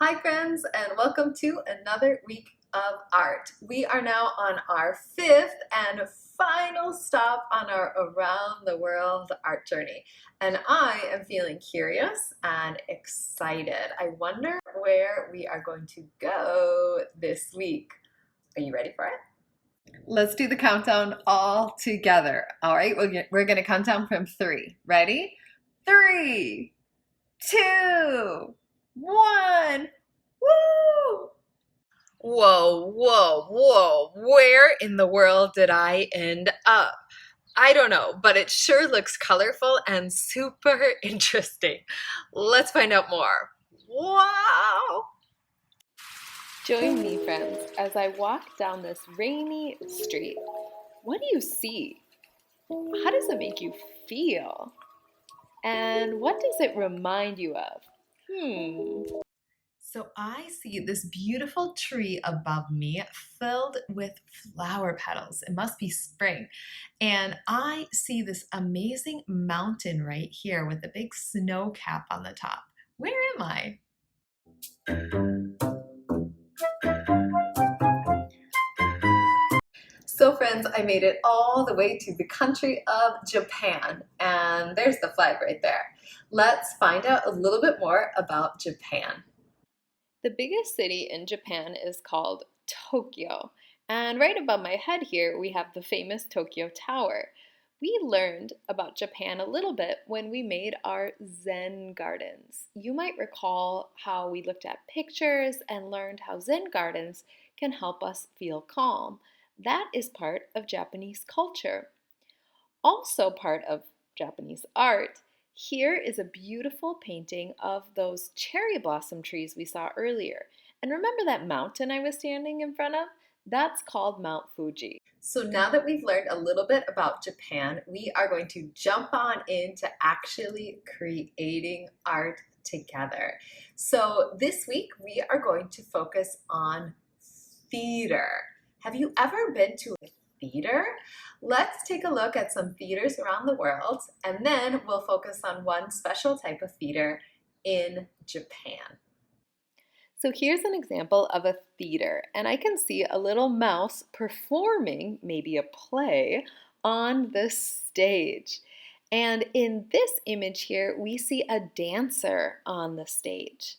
Hi friends, and welcome to another week of art. We are now on our fifth and final stop on our around the world art journey. And I am feeling curious and excited. I wonder where we are going to go this week. Are you ready for it? Let's do the countdown all together. All right, we're going to count down from three. Ready? Three, two, one. Woo! Whoa. Where in the world did I end up? I don't know, but it sure looks colorful and super interesting. Let's find out more. Wow! Join me, friends, as I walk down this rainy street. What do you see? How does it make you feel? And what does it remind you of? So I see this beautiful tree above me filled with flower petals. It must be spring. And I see this amazing mountain right here with a big snow cap on the top. Where am I? So friends, I made it all the way to the country of Japan, and there's the flag right there. Let's find out a little bit more about Japan. The biggest city in Japan is called Tokyo. And right above my head here, we have the famous Tokyo Tower. We learned about Japan a little bit when we made our Zen gardens. You might recall how we looked at pictures and learned how Zen gardens can help us feel calm. That is part of Japanese culture. Also, part of Japanese art, here is a beautiful painting of those cherry blossom trees we saw earlier. And remember that mountain I was standing in front of? That's called Mount Fuji. So now that we've learned a little bit about Japan, we are going to jump on into actually creating art together. So this week we are going to focus on theater. Have you ever been to a theater? Let's take a look at some theaters around the world, and then we'll focus on one special type of theater in Japan. So here's an example of a theater, and I can see a little mouse performing maybe a play on the stage. And in this image here, we see a dancer on the stage.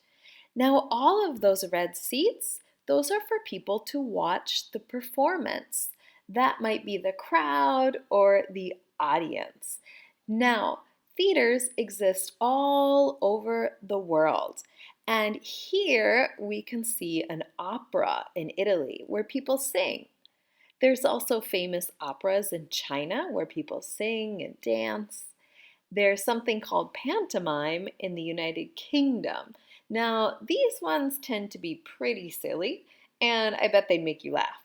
Now, all of those red seats, those are for people to watch the performance. That might be the crowd or the audience. Now, theaters exist all over the world. And here we can see an opera in Italy where people sing. There's also famous operas in China where people sing and dance. There's something called pantomime in the United Kingdom. Now, these ones tend to be pretty silly, and I bet they'd make you laugh.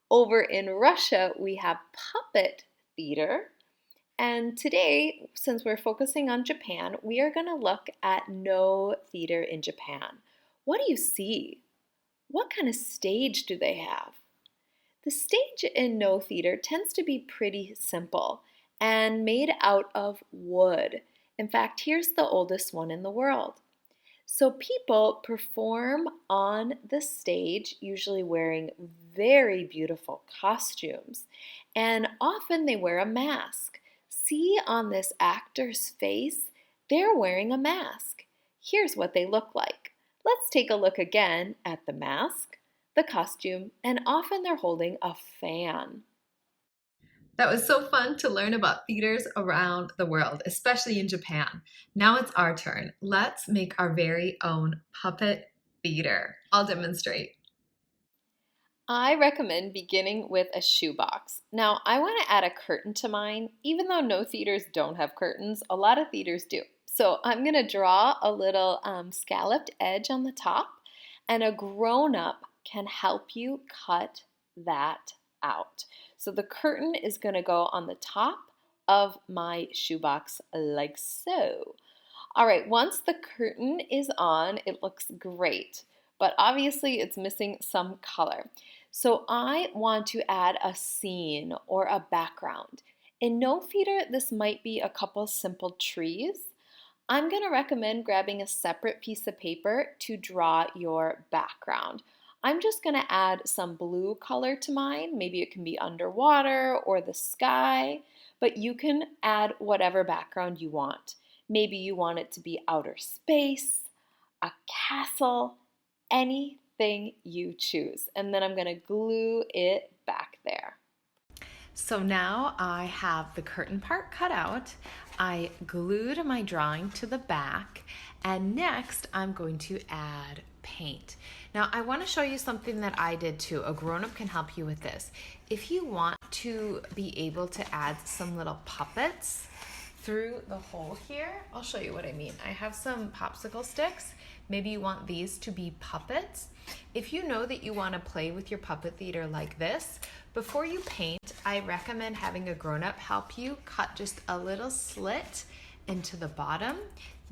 Over in Russia, we have puppet theater. And today, since we're focusing on Japan, we are going to look at No Theater in Japan. What do you see? What kind of stage do they have? The stage in No Theater tends to be pretty simple and made out of wood. In fact, here's the oldest one in the world. So people perform on the stage, usually wearing very beautiful costumes, and often they wear a mask. See on this actor's face, they're wearing a mask. Here's what they look like. Let's take a look again at the mask, the costume, and often they're holding a fan. That was so fun to learn about theaters around the world, especially in Japan. Now it's our turn. Let's make our very own puppet theater. I'll demonstrate. I recommend beginning with a shoebox. Now, I want to add a curtain to mine. Even though no theaters don't have curtains, a lot of theaters do. So I'm going to draw a little scalloped edge on the top, and a grown-up can help you cut that out. So the curtain is going to go on the top of my shoebox like so. All right, once the curtain is on, it looks great, but obviously it's missing some color. So I want to add a scene or a background. In No Theater, this might be a couple simple trees. I'm going to recommend grabbing a separate piece of paper to draw your background. I'm just going to add some blue color to mine. Maybe it can be underwater or the sky, but you can add whatever background you want. Maybe you want it to be outer space, a castle, anything you choose. And then I'm going to glue it back there. So now I have the curtain part cut out. I glued my drawing to the back, and next I'm going to add paint. Now I want to show you something that I did too. A grown-up can help you with this. If you want to be able to add some little puppets through the hole here, I'll show you what I mean. I have some popsicle sticks. Maybe you want these to be puppets. If you know that you want to play with your puppet theater like this, before you paint, I recommend having a grown-up help you cut just a little slit into the bottom.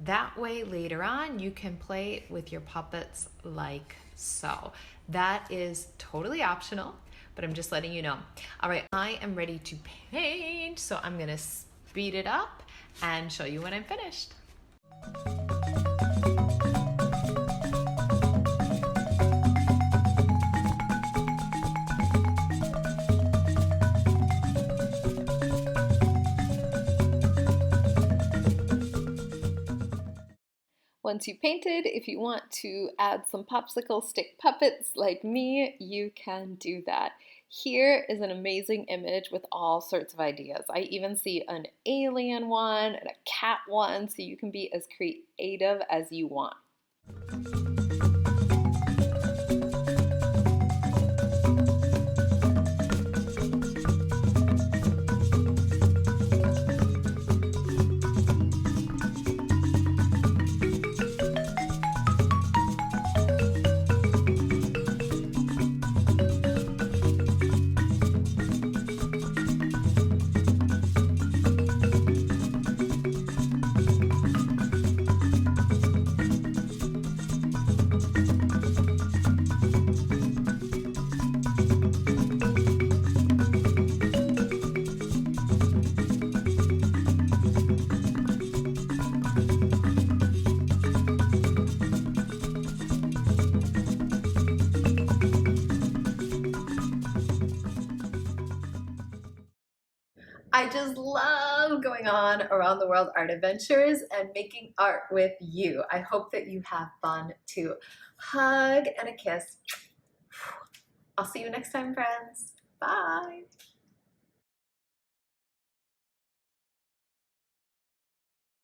That way later on you can play with your puppets like so. That is totally optional, but I'm just letting you know. All right, I am ready to paint, so I'm gonna speed it up and show you when I'm finished. Once you've painted, if you want to add some popsicle stick puppets like me, you can do that. Here is an amazing image with all sorts of ideas. I even see an alien one and a cat one, so you can be as creative as you want. I just love going on around the world art adventures and making art with you. I hope that you have fun too. Hug and a kiss. I'll see you next time, friends. Bye.